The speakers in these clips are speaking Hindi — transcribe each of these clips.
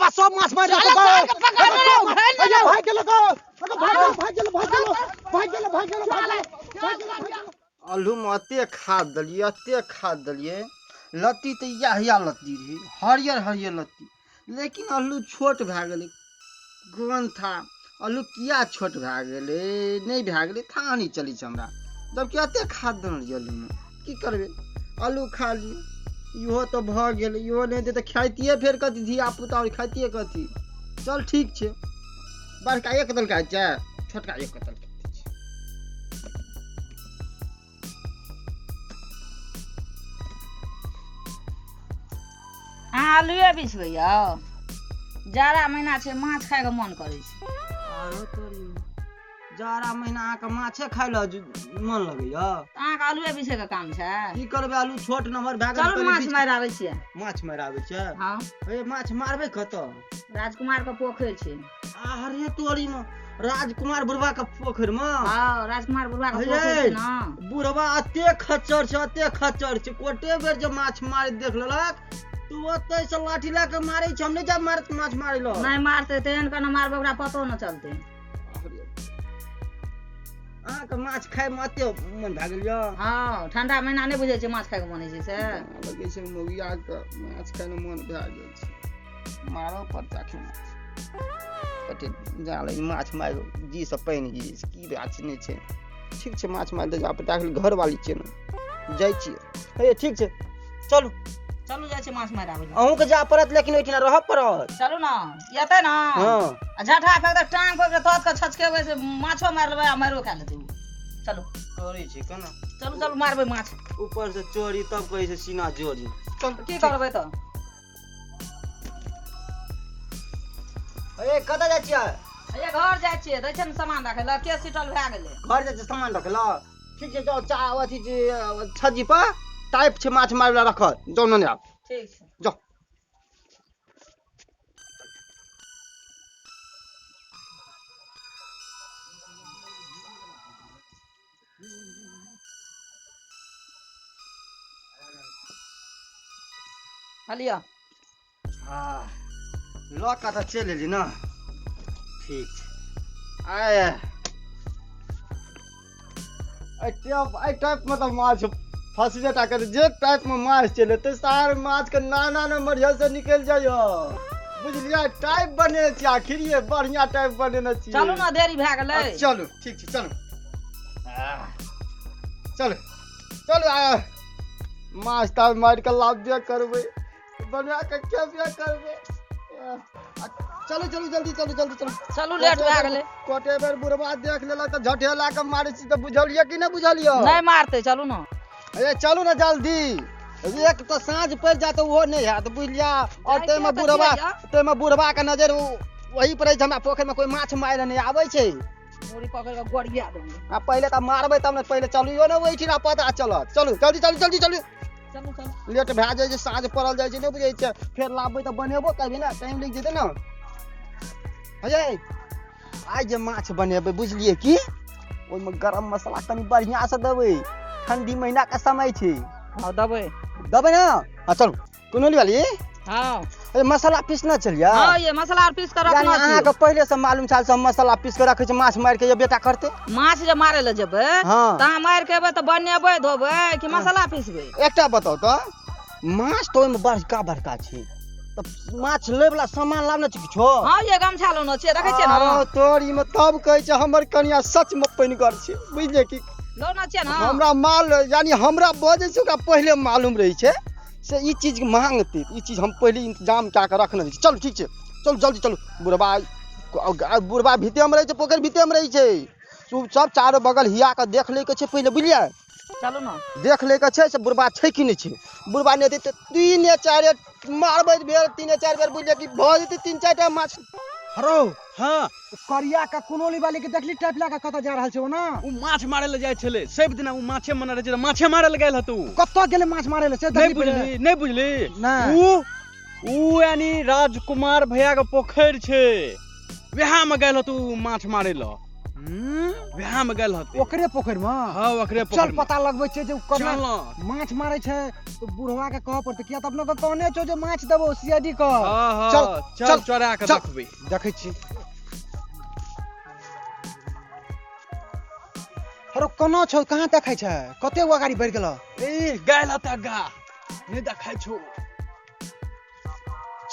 बुढ़वा सब माछ मार भाग गेलो आलू में अते खाद दलिए लत्ती तो या लत्ती रही हरियर हरियर लत्ती लेकिन आलू छोट भए गेलै कोन था आलू किया छोट भए गेलै नहीं भए गेलै था नहीं चलै छै हमरा जबकि अते खाद देने रहियै आलू में की करबै आलू खा लियो इहो तो भ गेलै इहो नहीं दे तो खाइतिए फेर कथी धिया पुता और खाइतिए कथी चल ठीक छै बड़का एक कतल खाइ छै छोटका एक कतल आलूए बिछबै यौ जाड़ा महीना छै माछ खाय के मन करै छै आरो तोरी जाड़ा महीना अहाँके माछे खाय ल मन लगैया अहाँके आलूए बिछै के काम छै की करबै आलू छोट नम्हर भए गेल चलू माछ मारि आबै छियै माछ मारि आबै छै हाँ हे माछ मारबै कतऽ राजकुमार के पोखरि छै अरे तोरी में राजकुमार बुढ़वा के पोखरि में हाँ राजकुमार बुढ़वा के पोखरि छै ना बुढ़वा अते खच्चर छै कोटे बेर जे माछ मारि देख लेलक तू ओतै से लाठी लए के मारै छै हम नहीं जाब मारत माछ मारै ल नहीं मारते तेहन के न मारबै ओकरा पतो न चलते अहाँके माछ खाय में अते मन भए गेल यऽ हाँ ठंडा महीना नहीं बुझै छै माछ खाय के मन होइ छै से लगे छै मौगिया के माछ खाय में मन भए गेल छै मारो पड़ता छै कते जाले माछ मारो जी से पानि गिरै छै की बात छै नहीं छै ठीक छै माछ मारि दे जा पता घर वाली छै न जाइ छियै हे ठीक छै चलू चलू जाइ छै माछ मारि आबै अहूँ के जा पड़त लेकिन ओइठिना रहब पड़त चलू न एतै न हाँ आ झठा फेंक दे टांग पर के तोत के छचकेबै से माछो मारि लेबै आ मारियो खा लेतै चलू चोरी छै केना चलू मारबै माछ ऊपर से चोरी तब कहै छै सीना जोरी चल की करबै त ए कतऽ जाइ छियै ये घर जाइ छियै दै छै न सामान राखै ल के सीटल भए गेलै घर जाइ छै सामान रखे ल ठीक छै जाओ चा अथी छज्जी पर टाइप छै माछ मारै वाला रखल जाओ न आब ठीक छै जाओ हलिया हाँ लऽ कऽ तऽ चलि एली ने ठीक छै आय एहि टाइपमे तऽ माछ फंसबे टा करे जे टाइपमे माछ चलि एतै सार माछके नाना नंबर से निकलि जाइए बुझलियै टाइप बनेने छियै आखिर ये बढ़िया टाइप बनेने छियै चलू ने देरी भए गेलै चलू ठीक छै चलू चलू चलू माछ ताछ मारि कऽ लाभबे करबै बना के खेबे करबै चलू जल्दी चलू लेट भए गेलै कोटे बेर बुढ़वा देख लेलक तऽ झटेला के मारै छी तऽ बुझलियै कि नहीं बुझलियै नहीं मारते चलू न अरे चलू ना जल्दी एक तो साँझ पड़ जात ओहो नहीं हैत बुझलिया और तैमे बुढ़वा के नजर वही पर हमरा पोखरि में कोई माछ मारे नहीं आबै छै मोरी पकड़ के गोड़िया देंगे आ पहले तऽ मारबै तब ने पहले चलियो ना वही ठिना पता चलत चलू जल्दी चलू लेट भए जाइ छै साँझ पड़ल जाइ छै नहीं बुझै छै फेर लाबबै तऽ बनेबो करबै ना टाइम लग जेतै ना अजय आइ जे माछ बनेबै बुझलियै की ओइमे गरम मसाला कनी बढ़िया से देबै ठंडी महीना के समय छै हां देबै ना हां चलू कुनोली वाली हां ए मसाला पीसना चलिया हां ये मसाला और पीस के रखना छै अहाँ के पहले से मालूम छाल सब मसाला पीस के रखै छै माछ मार के ये बेटा करते माछ जे मारे ले जेबै त अहाँ मार के एबै त बनेबै धोबै कि मसाला पीसबै एकटा बताओ त माछ तो ओइमे बड़का छै त माछ ले वाला सामान लावना छै किछो हां ये गमछा लोनो छै देखै छियै ना तोरी में तब कहै छै हमर कनिया सच में पैनगर छै बुझलियै कि लोना छै ना हमरा माल यानी हमरा बजे से ओकरा पहले मालूम रही छै से ई चीज के मांगते ई चीज हम पहले इंतजाम क्या के रखने छी चलू ठीक छै चलू जल्दी चलू बुढ़वा भीते में रही छै पोखरि भीते में रही छै सब चारों बगल हिया के देख ले के छै पहले बुझलियै चलू ना देख ले के छै से बुढ़वा छै कि नहीं छै बुढ़वा नहीं देते 3-4 मारबै बेर 3-4 बेर बुझलियै कि भ जेतै 3-4 टा माछ हरो हां करिया का कुनोली वाली के देखली टाइप लगा कत जा रहल छै ना उ माछ मारे ले जाय छले सब दिन उ माछे मने रहे छै माछे मारे ले गेल हतु कत गेले माछ मारे ले से नहीं बुझली उ यानी राजकुमार भैया के पोखरि छै वहाँ में गेल हतु माछ मारे ल वहाँ में गेल हते ओकरे पोखरि में हाँ ओकरे चल पोखरि में। पता लगबै छै जे कने चल माछ मारै छै तो बुढ़वा के कहऽ पड़तै किया त अपना के कहने छौ जे माछ देबो सीआईडी क हाँ हाँ चल, चल चल, चोरा के चल। देखबै देखै छी अरे कोना छौ कहाँ देखै छै कते गो गाड़ी बढ़ि गेल ए गेल हते गा नहीं देखाइ छौ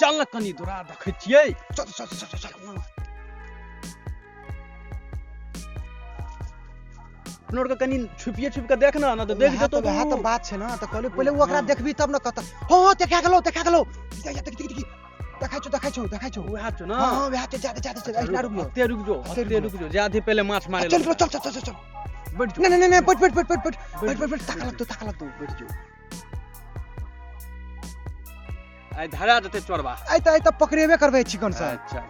चल न कनी दूरा देखै छियै चल चल चल चल चल नोर के कनी छुप के देख ना तो देख जतो वएह तो बात छै ना तो कहले पहिले ओकरा देखबी तब न कत हो देखा गेलो या देखाइ छौ वहाँ छौ ना हां वएह तो जादे ऐना रुक रुक जो जाधे पहले माछ मारे चल चल बैठ जो नहीं बैठ ताका लग तो बैठ जो आई धरा जते चोरबा आई त पकड़ेबे करबै चिकन से अच्छा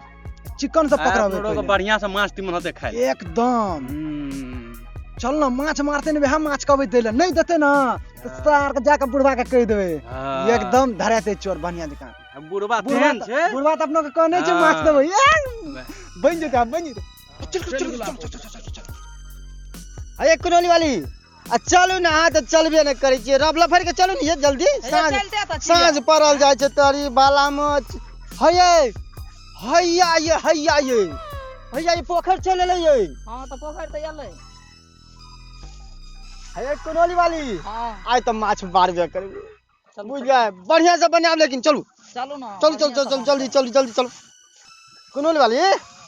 चिकन से पकड़ाबे नोर के बढ़िया से माछ तिमन होते खाए एकदम चल ना माछ मारते ने वएह माछ कहबै दै ले नहीं देते ना तो सार के जाके बुढ़वा के कह देबै एकदम धराते चोर बढ़िया जकां बुढ़वा तेहन छै बुढ़वा त अपनो के कहने छै माछ देबै बन जेतै चल अरे कुनोली वाली आ चलू ना हाँ तो चलबे नहीं करे छियै रब लफड़ के चलू ने जल्दी साँझ पड़ल जाय छै तरी बाला माछ हैया ये पोखर चले ले ये हां तो पोखर त एलै हे कुनोली वाली हां आज तो माछ मारबे करबे बुझ गए बढ़िया से बनाब लेकिन चलू चलू ना चल जल्दी चलो कुनोली वाली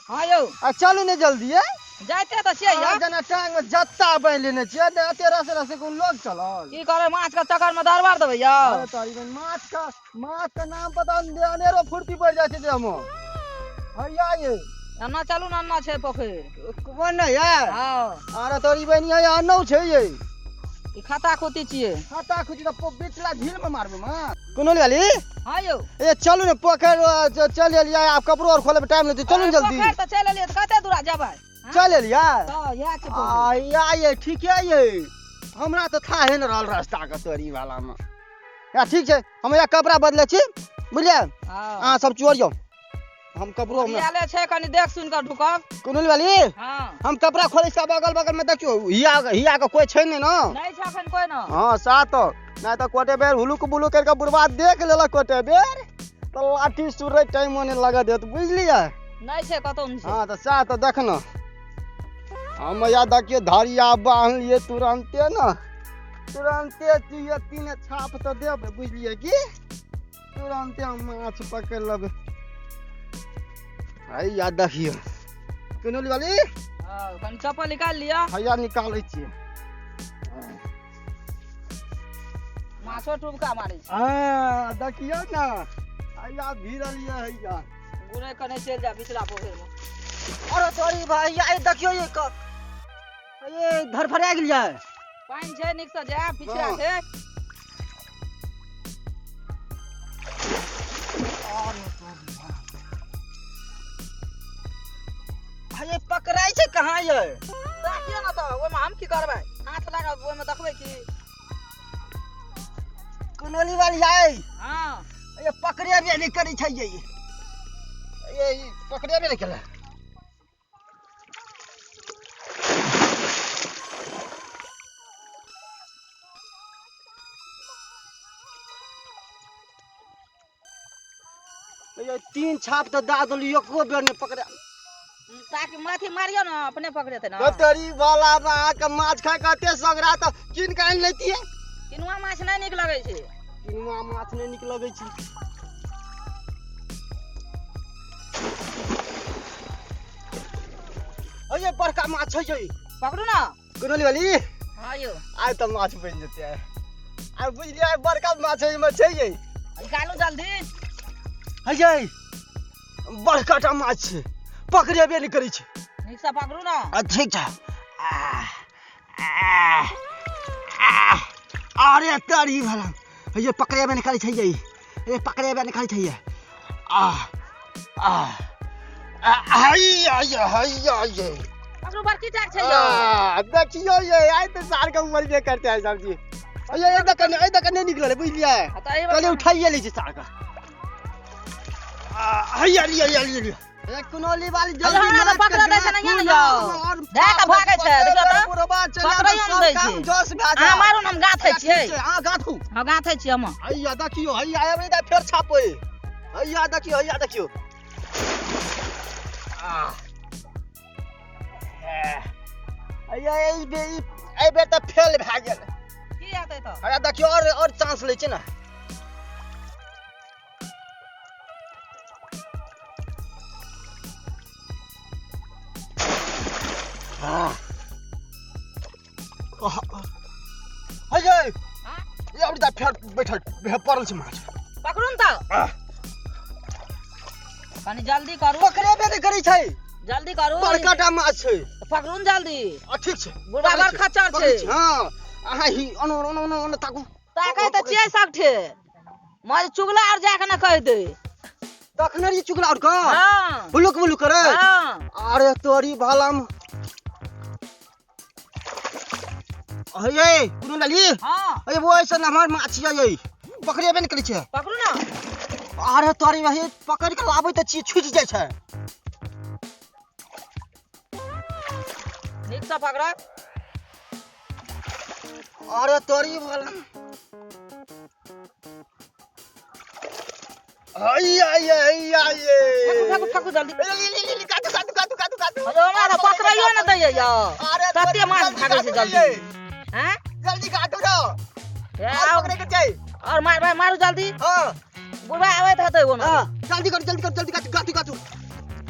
हां यौ आ चलू ने जल्दी है जाइते त छियै यौ जना टांग में जत्ता बांध लेने छियै एते रसे कोन लोग चलल की करे माछ के चक्कर में दरबार देबै यौ अरे तारी बहन माछ का नाम पता नहीं अनेरो फुर्ती पड़ जाय छै जे हम हैया ये अन्ना चलू ना अन्ना छै पोखर कोन नहीं है हां अरे तोरी बहन ये अन्नौ छै ये ई खाता खोती छियै खाता खुजी तो बिचला झील में मारबे माछ कुनोली वाली हां यौ ए चलू ने पोखर चल एलिया आप कपड़ो और खोले में टाइम नहीं चलू जल्दी पोखर त चल एलियै त कते दूर जेबै चल एलिया हां यह छै पोखर आया ये ठीक है ये हमरा तो था है न रहल रास्ता के तोरी वाला में या ठीक छै हम या कपड़ा बदले छी बुझलिए हां अहाँ सब चोरियो हम कपड़ो में याले छै कनी देख सुन के ढुकब कुनोली वाली हां हम कपड़ा खोले सब अगल में देखियो हिया के कोई छै नहीं ना नहीं छै अखन कोई ना हां साथ नहीं तो कोटे बेर हुलुक बुलुक करके बुढ़वा देख लेला कोटे बेर तो लाठी सुरे टाइम होने लगा देत बुझलिए नहीं छै कतौ नहीं छै हां तो साथ देख न हम या देखिए धारिया बांध लिए तुरंते चुए तीन छाप तो देब बुझलिए की तुरंते हम माछ पकड़ लेब आई या देखिए कुनोली वाली हां कनी चप्पल निकाल लिया हैया निकालै छियै माछो टुबका मारै छै हां देखियो ना हैया भिड़लिए हैया गुरे कने चल जा बिचला पोखर में अरे सॉरी भाई ये देखियो ये धरफड़ा गेल ये पानी छै निक से जा पिछड़ा हाँ। छै ये पकड़ाई छै कहाँ ये देखिए ना तो ओय में हम की करबै हाथ लगा ओय में देखबै की कुनोली वाली आई हां ये पकड़े भी नहीं करी छै ये पकड़े भी नहीं केले ये तीन छाप तो दा दली एको बेर नहीं पकड़े ताकि माथी मारियो ना अपने पकड़ेते ना कतरी वाला बा के माछ खाय कते सगरा तो किन के आन लेतिए किनुआ माछ नहीं निक लगै छै किनुआ माछ नहीं निक लगै छै अये बड़का माछ छै ये पकड़ू ना कुनोली वाली हां यौ आज तो माछ बन जेते आ बुझलिए बड़का माछ में छै ये निकालू जल्दी हये बड़का टा माछ छै पकड़ेबे नहीं करै छै निक से पकड़ू ना ठीक छै अरे तरी भला ये पकड़ेबे नहीं करै छै ये पकड़ेबे नहीं करै छै ये ये पकड़ू बड़की टाक छै यौ देखियो ये आइ तो सार के उमर में करते हैं सब चीज ये दकने निकलले बुझलिए त पहले उठाइए ले छै सार का हैया लिया ए कुनोली वाली अरे हमरा तो पकड़ा दै छै नहीं ने यौ धै के भागे छै देखियो त पकड़ैयो न दै छै जोश भए जा हां मारू हम गाथै छियै हां गाथू हां गाथै छियै हम हैया देखियो हैया आबे दा फेर छापे हैया देखियो हैया ए बेर त फेल भए गेल की हेतै त हैया देखियो और चांस लै छै ना हैया ये अब दा फेर बैठल पड़ल छै माछ पकड़ू न त कनी जल्दी करू पकड़ेबे नहीं करै छै जल्दी करू बड़का टा माछ छै पकड़ू न जल्दी ठीक छै बुढ़वा बड़ खच्चर छै हां अहाँ ही ओनो ताकू ताकै त छियै सकठे मज चुगला और जाके न कह दे तखने री चुगला और का हां बुलुक करे हां अरे तोरी भालम अये कुनो लाली हां अये वो ऐसा हमर माछ ये पकड़ेबे नहीं करै छै पकड़ू न अरे तोरी वही पकड़ के लाबै त छी छुटि जाइ छै नीक से पकड़ अरे तोरी भालम हैया ठकू जल्दी काटू अरे हमरा पकड़ैयो न दै यौ कते माछ भागै छै जल्दी हैं जल्दी काटू रो आओ पकड़े के छै और मारू जल्दी हां बुढ़वा आबैत हेतै ओना हां जल्दी काटू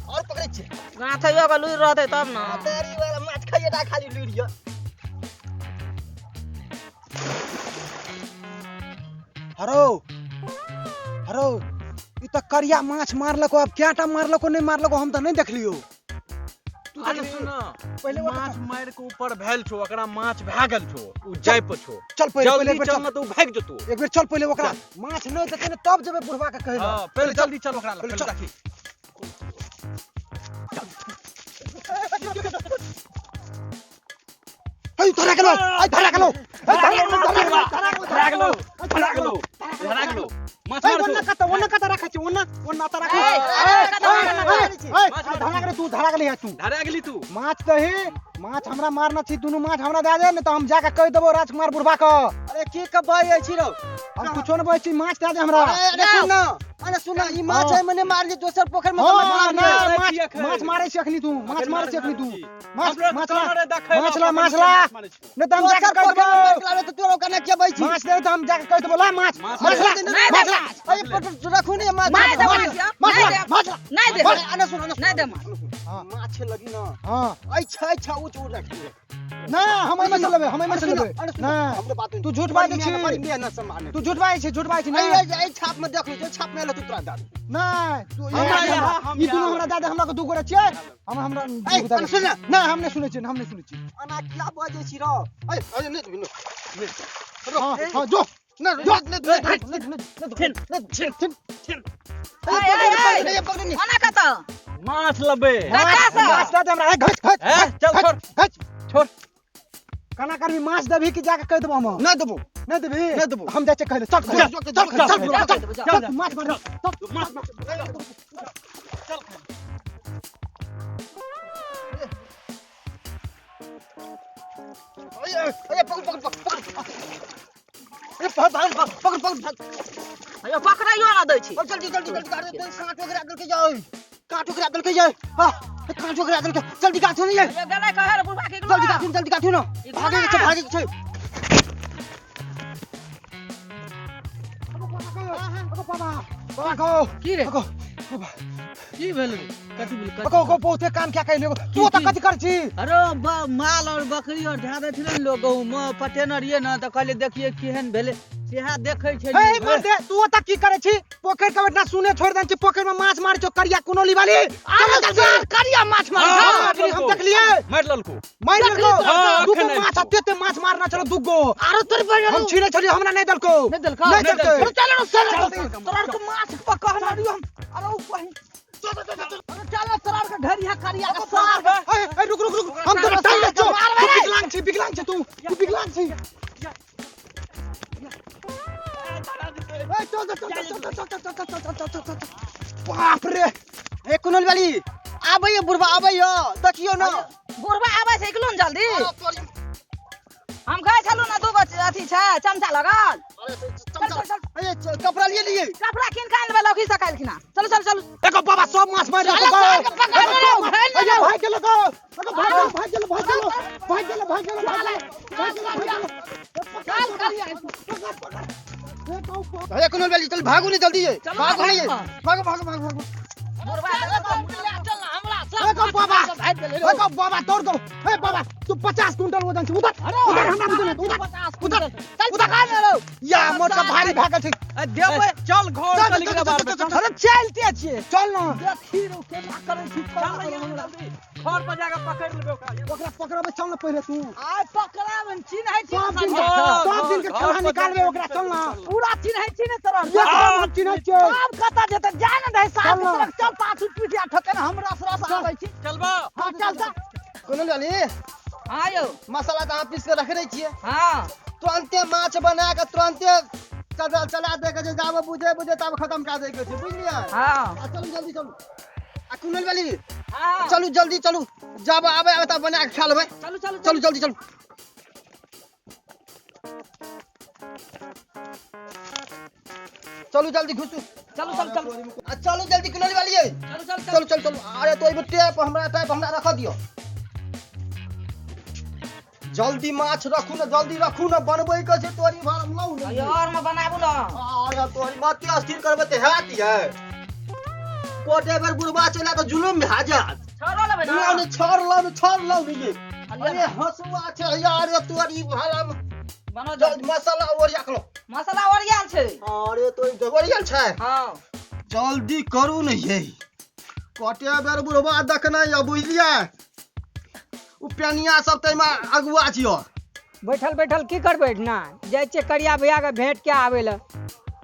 और पकड़े छै गाथैयो के लुइर रहतै तब न तोरी वाला माछ खाइए ता खाली लुरियो हरो ई त करिया माछ मारलको अब क्याटा मारलको नहीं मारलको हम त नहीं देखलियो अरे सुन पहिले माछ मार के ऊपर भेल छो ओकरा माछ भागल छो उ जाय पर छो चल पहिले जल्दी एक बेर चल न तो भाग जतो एक बेर चल पहिले ओकरा माछ नहीं देते ने तब जेबे बुढ़वा के कहे हां पहले जल्दी चल ओकरा पहिले पहले चल। देखी हई धरा गेलो धरा गेलो माछ मार ओन्ना कता राखै छी ओन्ना त राखै धरा गेले तू धरा गेली तू माछ कहे माछ हमरा मारना छी दुनु माछ हमरा दे दे ने त हम जाके कह देबो राजकुमार बुढ़वा के अरे की कबाई छी रो हम कुछो न बोलै छी माछ दे दे हमरा अरे सुन ई माछ है मने मार जे दोसर पोखर में माछ मारै छी अखनी तू माछ माछला ने त हम जाके कह देबो तो तोरो कने के बै छी माछ दे त हम जाके कह देबो ला माछ अरे पट रखू ने माछ नहीं दे अरे सुन नहीं दे माछ लगी ना हां अच्छा ऊंच रख ना हम में चलबे ना हमरे बात तू झूठ बाजै छी ना सम्मान तू झूठ बाजै छी ना ए छाप में देख लो छाप में ल तू तोरा दाद ना तू हमरा यहाँ, ई दुनु हमरा दादा हमरा के दू गोरा छियै हमरा ए, सुन ना। ना हम नहीं सुनै छी अना क्या बाजै छी रो अरे नहीं हां जो ना ओना कत माछ लबे माछ दे हमरा घच चल छोड़ काना करबी माछ देबी कि जाके कह देबो हम ना देबो नहीं देबी नहीं देबो। हम जाके कह दे चल माछ मार अरे पकड़ अयो पकड़ैयो ना दै छी जल्दी काट दे काट वगैरह दल के जाओ काट वगैरह दल के जाओ हां काट वगैरह दल के जल्दी काटो नहीं अयो गेलै कहै रे बुढ़वा के जल्दी काटो ना भागे के छै की रे की भेल कथि भेल को बहुते काम क्या कहले तू त कथि कर छी अरे माल और बकरी और ज्यादा थी लोग में पटेनर ये ना तो कहले देखिए केहन भेले सेहा देखे छै ए मर दे तू त की करे छी पोखर के बेटा सुने छोड़ दन छी पोखर में माछ मार छो करिया कुनोली वाली करिया माछ मार हम देख लिए मार ललको दुगो माछ अत्ते माछ मारना चलो दुगो आरो तोर पर हम छीने छली हमरा नहीं दलको चलो तोरा के माछ पकड़ना दियो हम अरे ऊपर चलो तोरा के ढरिया करिया के सार ए रुक हम तो बिगलांग छी तू बिगलांग छी चल बाप रे हे कुनल वाली आबै बुढ़वा आबै देखियो ना बुढ़वा आबै छै इकलो जल्दी हम खाइ छलू ना दूगो अथी छै चमचा लगल कपड़ा लिए लिए कपड़ा किन खाइ लेबै लौकी से काल खिना चलो चलो चलो देखो बाबा सब माछ मार भाई के लगा कुनल वाली चल भागो नहीं जल्दी भागो नहीं भागो भागो भागो भागो बुढ़वा चल ना हमरा देखो बाबा तोड़ दो ए बाबा तू 50 क्विंटल वजन छै उधर उधर हमरा उधर उधर का लो या मोट का भारी भागल छै देबै चल घर चल के बार में अरे चलते छिए चल ना देखी रो केना करै छी घर पर जाके पकड़ लेबै ओकरा पकड़बै चल ना पहिले तू आइ पकड़ाबन चिन्ह है सब दिन के खाना निकालबे ओकरा चल ना पूरा चिन्ह है चिन्ह तरह एकदम चिन्ह छै अब कता जेते जाय न दे साफ तरह चल पाछू पीठिया ठके न हमरा रस आबै छी चलबा हां चल चल कुनल वाली हां यौ मसाला तो पीस के रख रही छिए हां तुरंते माछ बना के तुरंते चला दे के जाबे बुझे तब खत्म कर दे के छै बुझलिए हां चलो जल्दी चलो कुनल वाली हां चलू जल्दी चलू जब आबे तब बना के खा लेबै चलो चलो चलू जल्दी चलू चलो जल्दी घुसू चलो चलो चलो चलो जल्दी कुनल वाली चलो चलो चलो चल चलो अरे तो एगो टेप हमरा रख दियो जल्दी माछ रखू न बनबै के छै तोरी भार लौ न और में बनाबू न अरे तोरी मत अस्थिर करबे त हैत है कोटे बेर बुढ़वा चला त जुलुम में हाजत छोड़ो लेबै न लो छोड़ लो ये अरे हसुआ छै यार तोरी भार बनो जल्दी मसाला ओरिया लो मसाला ओरियाल छै अरे तो ओरिया छै हां जल्दी करू न ये कोटे बेर बुढ़वा देखना या बुझलिए उपेनिया सब तैमा अगुआ छियो बैठल बैठल की करबै ना जाइ छियै करिया भैया के भेंट के आबै ल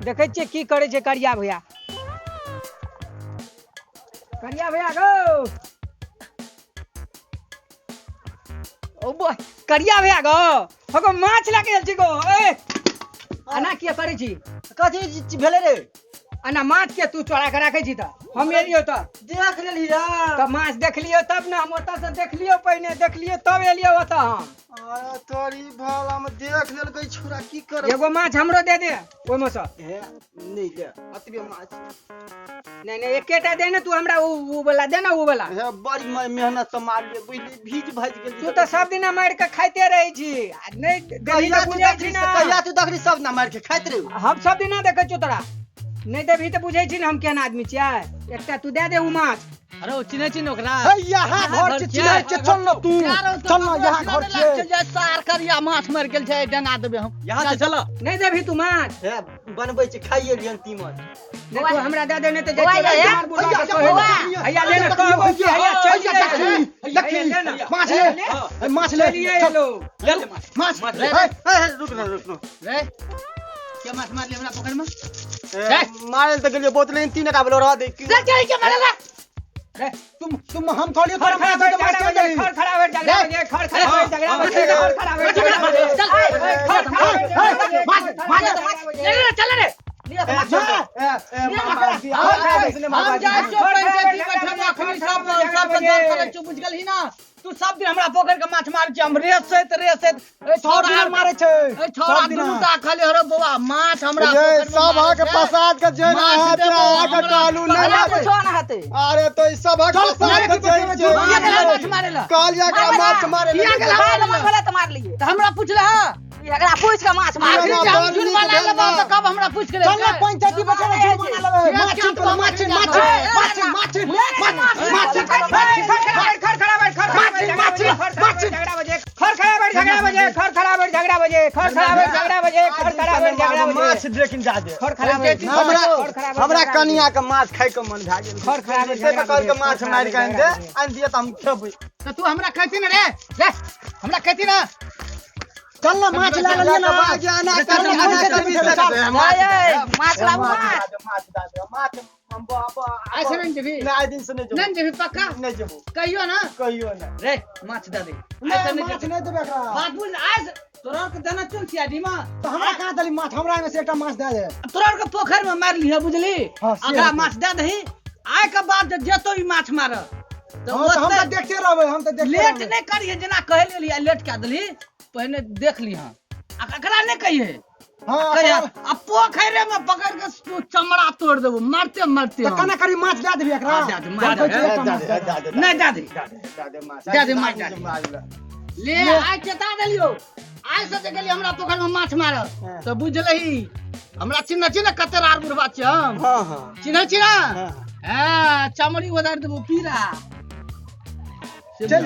देखै छियै की करै छै करिया भैया गो ओ बॉय करिया भैया गो हगो माछ लाके गेल छी गो ए अना की करै छी कथि भेले रे अना माछ के तू चोरा के राखै छी त हम एलियो त देख लेली रे त माछ देखलियो तब ना हम ओतऽ से देखलियो पहिने देखलियो तब एलियो ओतऽ हम अरे तोरी भाला में देख लेलकै छोरा की कर एगो माछ हमरो दे दे ओइमे से हे नहीं दे अतबे माछ नहीं नहीं एकेटा दे ना तू हमरा उ वाला दे ना उ वाला हे बड़ी मेहनत से मार लिए बुझली भीज भज गेल तू तो सब दिन मार के खाइते रही छी नहीं देही तो बुझै छी ना कहिया तू देखली सब ना मार के खाइत रे हम सब दिन देखै छी तोरा नहीं देबही तो बुझै छी ना हम केहन आदमी छियै एकटा तू दे दे उ माछ अरे ओ चिन्है छी ओकरा हे यहाँ घर छै चिन्है छै चल न तू चल न यहाँ घर छै जे सार करिया माछ मर गेल छै डंगा देबे हम यहाँ से चलो नहीं देबही तू माछ हे बनबै छै खाइए लियन तीमन नहीं तू हमरा दे दे नहीं तो बौआ, जाके मार बुला के कहे हैया ले ना कहबो कि हैया चल देखी माछ ले माछ ले चलिए ये लो ले ले माछ माछ हे रुक न रे के माछ मार ले हमरा पकड़ में मारल त गेलियो बोतल इन तीन टा बोलो रह दे चल चल के मारेला रे तुम हम थोड़ी खड़ खड़ा बैठ झगड़ा बजे खड़ खड़ा बैठ झगड़ा बजे खड़ खड़ा बैठ झगड़ा बजे खड़ खड़ा बैठ झगड़ा बजे ले चल रे बुझ गल ही ना तू सब दिन हमरा पोखर के माछ मार छी हम रेसैत छोड़ा मारे छै छोड़ा दुटा खाली हरो बौआ माछ हमरा ये सब के प्रसाद के जेना हाथे आगे कालू नहीं कुछो ना हते अरे तो ई सब के प्रसाद के जेना माछ मारेला कालिया का माछ मारे किया गेला बोले त मार लिए त हमरा पूछला हां एकरा पूछ के माछ मार जुर्माना लेबो त कब हमरा पूछ के चल पंचायती बचा ले जुर्माना लेबे माछ लेकिन जा दे हमरा कनिया के माछ खाय के मन भा गेल खर खराब से कल के माछ मार के आन दे आन दिए त हम खेबै त तू हमरा कहती ना रे ले हमरा कहती ना चल ना माछ ला ले ना माछ लाबू माछ ऐसे नहीं जेबी नहीं दिन से नहीं जेबी पक्का नहीं जेबो कहियो ना ना रे माछ दे दे माछ नहीं देबे एकरा बात बुझ आज तोरा के दाना चुन सियाडी में तो हमरा कहां दली माछ हमरा में से एकटा माछ दे दे तोरा के पोखर में मार लिया बुझली हाँ, अगला माछ दे दही आइ के बाद जेतो ई माछ मार तो हम तो देखते रहबे हम तो देखते लेट नहीं करिए जना कह लेली लेट कऽ देली पहिने देख ली हां आ ककरा नहीं कहिए हां कहिए आ पोखरे में पकड़ के तू चमड़ा तोड़ देबो मारते मारते तो कना करी माछ दे देबी एकरा दे दे, मार दे, नहीं दे दे मार ले आइ चेता देलियो आइ से गेली हमरा पोखर में माछ मार तो बुझलही हमरा चिन्ह चिन्ह कते रार बुढ़वा छै हम हां हां चिन्ह हां चमड़ी उधार देबो पीरा चल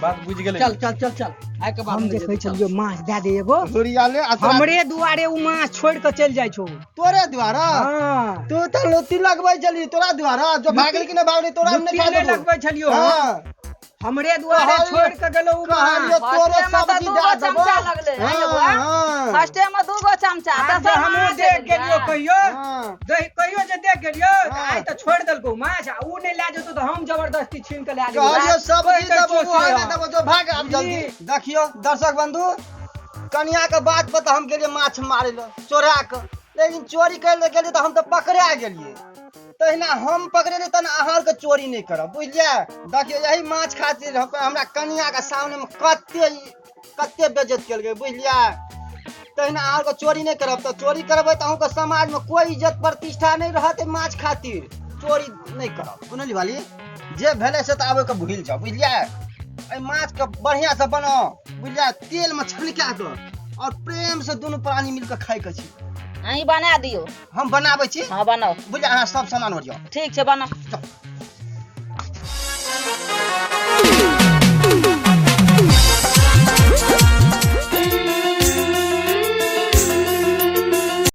बात बुझ गेलै चल आइ के बाद हम जे कहै छलियो माछ दे दे एगो घोड़िया ले हमरे दुआरे उ माछ छोड़ के चल जाइ छौ तोरे द्वारा हां तू तो लोती लगबै चली तोरा द्वारा जो भागल कि न भागले तोरा हम नहीं लुट्टी लगबै छलियो हां हमरे दुआरे छोड़ के गेलो उ कहानियो माछ तोरे सब्जी दे देबो लगले हां फर्स्टे में 2 गो चमचा आज हमहू देख गेलियो कहियो हां कहियो जे देख गेलियो त आइ त छोड़ देलको माछ आ उ नहीं ले जेतो त हम जबरदस्ती छीन के ले कहियो आलियो सब्जी देबो खाना देबो जो भाग अब जल्दी देखियो दर्शक बंधु कन्या के बात पर हम गेलिए माछ मारे ल चोरा के लेकिन चोरी कर ले गेलिए त हम त पकड़ा गेलिए तहिना हम पकड़े तन आहार के चोरी नहीं करब बुझलिए देखियो यही माछ खातिर हमरा कन्या के सामने में कते बेइज्जत केल गए बुझलिए तहिना आहार के चोरी नहीं करब तो चोरी करबै त अहूँ के समाज में कोई इज्जत प्रतिष्ठा नहीं रहते माछ खातिर चोरी नहीं करब सुनली वाली जे भेले से त आबे के भूल जाओ बुझलिए ए माछ के बढ़िया से बनाओ बुझलिए तेल में छलका दो और प्रेम से दोनों प्राणी मिलकर खाए के छी अहीं बना दियो हम बनाबै छी हां बनाओ बुझलिए अहाँ सब सामान हो जाओ ठीक छै बनाओ चल